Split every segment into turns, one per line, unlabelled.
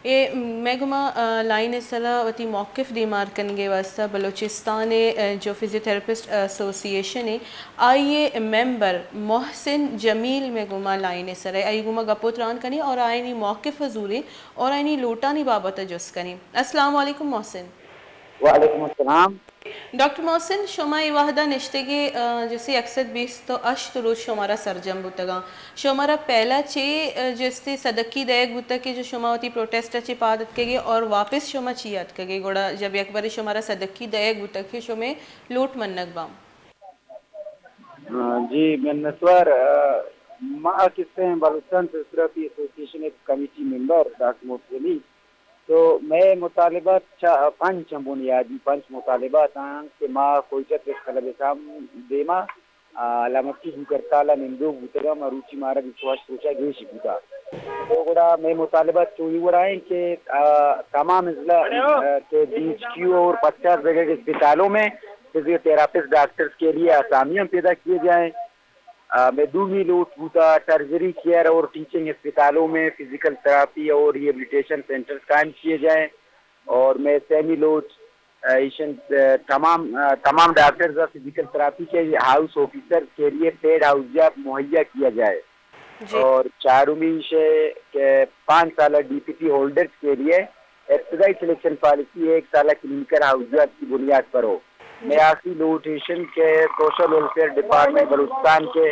ये मैं गुमा लाइन इसला वती मौक़िफ़ दीमार कनगे वास्ता बलूचिस्तान जो फिज़ियोथेरेपिस्ट एसोसिएशन है आइए मेंबर मोहसिन जमील में गुमा लाइन इसरा है आई गुमा गपोत्रान कनी और आयनी मौक़िफ़ ज़ूरी और आयनी लूटानी बाबत जुस कनी। अस्सलाम वालेकुम मोहसिन।
वालेकुम अस्सलाम।
डॉक्टर मोहसिन शुमा वाहदा निश्ते के जैसे अक्सर बीस तो अश्त रोज शुमारा सरजम बुतगा शुमारा पहला चे जैसे सदकी दयक बुतक के जो शुमावती प्रोटेस्ट चे पादत के और वापस शुमा चियात के गोड़ा जब एक बार शुमारा सदकी दयक बुतक के शुमे लूट मन्नक बाम
जी मैं नस्वार माँ किस्से हैं बलूचिस्तान फिजियोथेरेपी एसोसिएशन एक कमेटी मेंबर डॉक्टर मोहसिनी। तो मैं मुतालिबात पंच बुनियादी पंच मुतालिबात हैं कि माँ कोई चक्र खलब काम देमा लामकी करताला निंदो बुतगा मरुचि मारा विश्वास सोचा गेशी बुता। तो गुड़ा मैं मुतालिबात चोई गुड़ाएं कि तमाम इजला के बीच और 50 जगह के अस्पतालों में फिजियोथेरापिस्ट डॉक्टर्स के लिए आसामियाँ पैदा किए जाएं। मेदूमी लूट बूता सर्जरी केयर और टीचिंग अस्पतालों में फिजिकल थेरापी और रिहेबिलिटेशन सेंटर्स कायम किए जाएं। और मैं सेमी लोड तमाम डॉक्टर्स और फिजिकल थेरापी के हाउस ऑफिसर के लिए पेड हाउस मुहैया किया जाए। और चारूमी से के 5 साल डीपीटी होल्डर्स के लिए इब्तदाई सिलेक्शन पॉलिसी 1 साल क्लिनिकल हाउसियात की बुनियाद पर हो। मयासी लोटेशन के सोशल वेलफेयर डिपार्टमेंट बलूचिस्तान के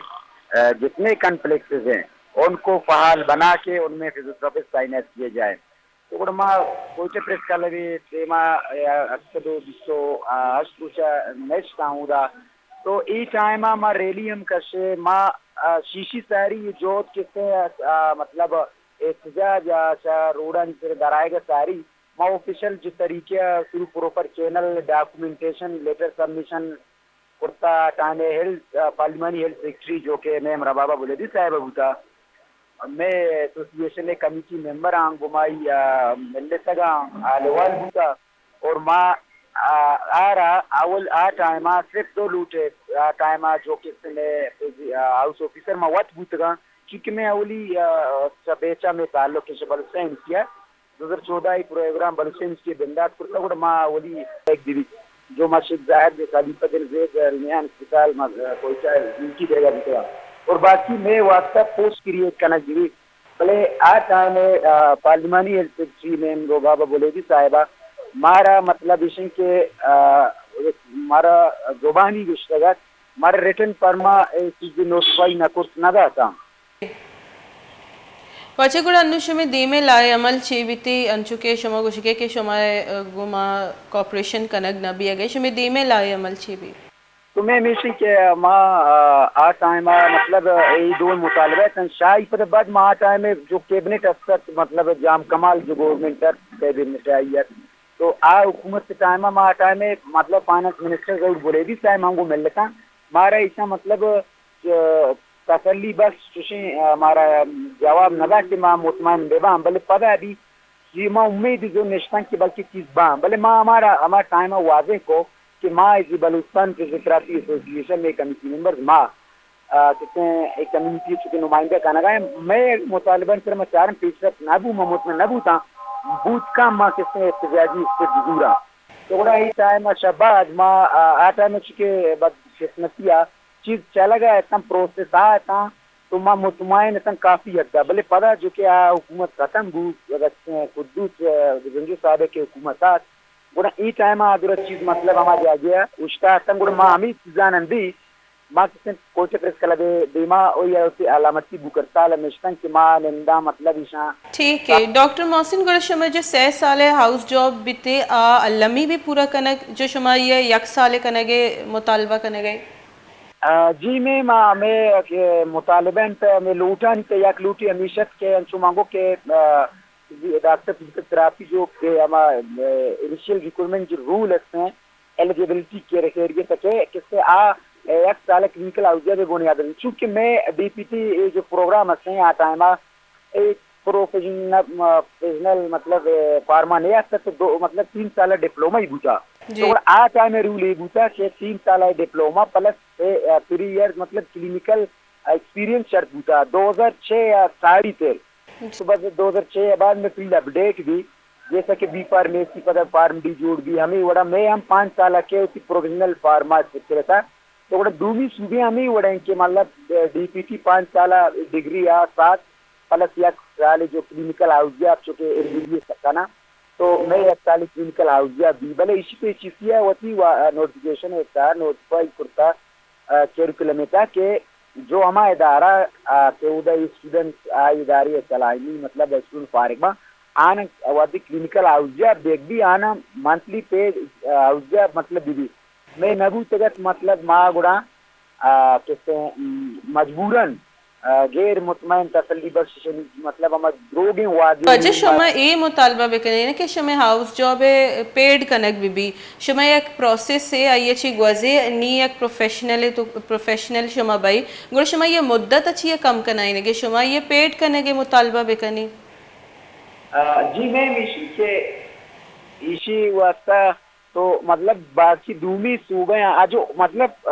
जितने कॉम्प्लेक्सेस हैं उनको फहाल बना के उनमें फिजियोथेरेपिस्ट तैनात किए जाए। तो गुड़मा कोचे प्रेस का लगे तेमा अक्सर दो बिस्सो अश्रुचा नेक्स्ट आऊँगा। तो ई टाइम मा रेलियम कशे मा शीशी सारी जोत किससे मतलब एहतजाज या रोडन फिर दराएगा सारी मा ऑफिशियल जो तरीके शुरू proper channel documentation letter submission कुर्ता टाने हेल्थ पार्लिमानी हेल्थ सेक्रेटरी जो कि मैम रबाबा बुलेदी साहब होता। मैं एसोसिएशन कमेटी मेंबर आंग गुमाई मिलने तगा आलेवाल होता। और माँ आ रहा अवल आ टाइम सिर्फ 2 लूटे टाइम जो कि हाउस ऑफिसर में वत बूतगा क्योंकि मैं अवली बेचा में ताल्लुक के बलुस्तान किया 2014 ही प्रोग्राम बलुस्तान के बिंदात कुर्ता गुड़ माँ अवली एक दिवी जो मस्जिद जाहिर खलीफा दिल जेद रियान अस्पताल में कोई चाहे उनकी जगह बूतगा। और बाकी मैं वास्ता पोस्ट क्रिएट करना जीवी भले आ टाइम पार्लिमानी हेल्थ सेक्रेटरी में रोबाबा बोलेगी साहिबा मारा मतलब इशन के मारा जुबानी गुश्तगत मारा रिटर्न परमा चीज़ नोटिफाई न कुछ न दाता
वाचे गुड़ा अन्नु शुमे दीमे लाए अमल चीविती अंचुके शुमा गुशके के शुमाए गुमा कॉर्पोरेशन कनग नबी अगे शुमे दीमे लाए अमल चीवी
तो मैं मिशी के माँ आ टाइम मतलब ये दो मुतालबे हैं शाही पर बाद माँ टाइम में जो कैबिनेट अफसर मतलब जाम कमाल जो गवर्नमेंट कैबिनेट आई तो आ हुकूमत के टाइम माँ टाइम में मतलब फाइनेंस मिनिस्टर जरूर बोले भी टाइम हमको मिल लेता मारा ऐसा मतलब तसल्ली बस चुशी हमारा जवाब नदा कि माँ मुतमईन बेबा भले पता अभी जी माँ उम्मीद जो निश्चित की बल्कि चीज़ बा भले माँ हमारा टाइम वाजे को कि माँ इस बलूचिस्तान फिजियोथेरेपी एसोसिएशन में कमेटी मेंबर माँ कितने एक कम्युनिटी के नुमाइंदे का नगाए मैं मुतालिबन फिर मैं चार पेशरफ नाबू ममूत में नबू था बूथ का माँ किसने एहतजाजी इससे गुजूरा तो बड़ा ही टाइम शबाज माँ आ टाइम चुके बदकिस्मतिया चीज़ चला गया इतना प्रोसेस आ था तो माँ मुतमईन इतना काफ़ी हद था भले पता जो कि हुकूमत खत्म गु कुद्दूस जंजू साहब के हुकूमत गुड़ा ई टाइम अदर चीज मतलब हमारे आ गया उष्टा तंग गुड़ा माँ हमी चीज़ान अंदी माँ किसने कोचे प्रेस कला दे बीमा ओ या उसे अलामती बुकरता लमिश्तन कि माँ निंदा मतलब ईशा
ठीक है। डॉक्टर मोहसिन गुड़ा शुमा जो 6 साल हाउस जॉब बिते लमी भी पूरा कनक जो शुमा ये 1 साल कनगे मुतालबा कनगे
जी मैं मुतालबन पे मैं लूटन पे या लूटी हमीशत के अंशु मांगो के डॉक्टर फिजिकल थेरापी जो इनिशियल रिक्रूटमेंट जो रूल हैं एलिजिबिलिटी के रखेरिए तके किससे एक साल क्लिनिकल आउजिया भी बुनियाद चूंकि मैं डीपीटी जो प्रोग्राम हैं आ टाइम एक प्रोफेशनल मतलब फार्मा नहीं आता तो दो मतलब 3 साल डिप्लोमा ही बूझा तो आ टाइम रूल ये बूझा कि 3 साल डिप्लोमा प्लस 3 इयर्स मतलब क्लिनिकल एक्सपीरियंस शर्त बूझा 2006 या 13.5 تو بس 2006 بعد میں فیلڈ اپڈیٹ بھی جیسا کہ بی فارمیسی پتہ فارم ڈی جوڑ بھی ہمیں وڑا میں ہم 5 سال کے اسی پروفیشنل فارماسٹ رہتا تو وڑا دومی صوبے ہمیں وڑا ان کے مطلب ڈی پی ٹی 5 سال ڈگری یا 7 پلس یا سال جو کلینکل ہاؤس آپ چونکہ اربیلی سکانا تو میں 1 سال کلینکل ہاؤس بھی بلے اسی پہ چیزیں ہوتی نوٹیفکیشن ہوتا نوٹیفائی کرتا کیریکولم تھا کہ جو ہمارا ادارہ کے ادھر اسٹوڈنٹ ادارے چلائیں مطلب اسٹوڈنٹ فارغ میں آنا وادی کلینکل ہاؤس دیکھ بھی آنا منتھلی پیڈ ہاؤس مطلب بھی میں نبو تگت مطلب ماں گڑا کہتے ہیں مجبوراً غیر مطمئن تسلی بخش مطلب ہم دروگیں وادی
وجہ شما ای مطالبہ بکنین کہ شما ہاؤس جاب پیڈ کنک بھی شما یک پروسیس سے آئیے چی گوزے نی یک پروفیشنل شما بائی گر شما یہ مدت اچھی کم کنائیں گے شما یہ پیڈ کرنے کے مطالبہ بکنی
جی میم اسی واسطہ تو مطلب باقی دومی صوبے جو مطلب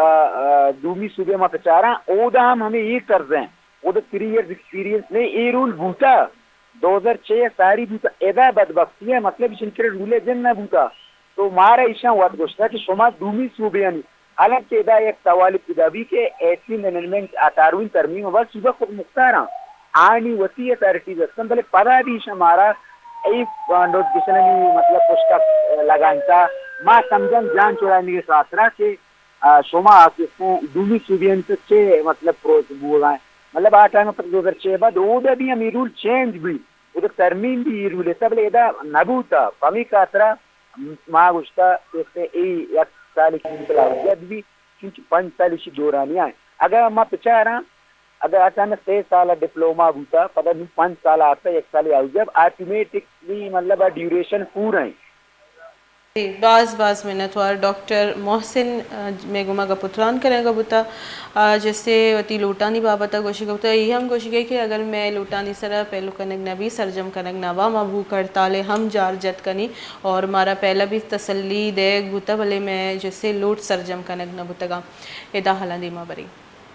دومی صوبے میں چاہ رہا اودا ہمیں یہ قرض ہیں اودا 3 ایئرز ایکسپیرینس نہیں یہ رول بھوتا 2006 ساری بھوتا ایدا بدبختی ہے مطلب شنکر رولے جن نہ بھوتا تو مارا ایشان وقت گوشتا کہ شما دومی صوبے یعنی حالانکہ ایدا ایک سوال ابتدا بھی کہ 18 امینڈمنٹ 18ویں ترمیم و بس صوبہ خود مختارا آنی وسیع اتھارٹی دستن بلے پدا بھی ہمارا ایک نوٹیفکیشن مطلب پوسٹا لگانتا ماں سمجھن جان چورانے کے ساتھ رہا کہ شما دومی صوبین سے 6 مطلب پروس بولا ہے مطلب 8 ٹائم پر 2006 بعد اودا بھی ہم رول چینج بھی ادھر ترمیم بھی یہ رول ہے سب لیدا نبو تھا فمی کاترا ماں گوشتا کہتے ایک سال کلینکل ہاؤس بھی کیونکہ 5 سال اسی دورانی آئے اگر میں پچھا رہا اگر اچانک 6 سال ڈپلوما ہوتا پتہ نہیں 5 سال آتا 1 سال ہاؤس جب آٹومیٹکلی مطلب ڈیوریشن پورا ہے
بعض منت وار ڈاکٹر محسن میگما کا پتران کریں گا بتا جیسے وتی لوٹانی بابتا گوشی کا بتا یہ ہم گوشی گئی کہ اگر میں لوٹانی سرا پہلو کنگ نبی سرجم کنگ نوا مبو کرتالے ہم جار جت کنی اور مارا پہلا بھی تسلی دے بتا بلے میں جیسے لوٹ سرجم کنگ نبتا گا ادا حالان دیما بری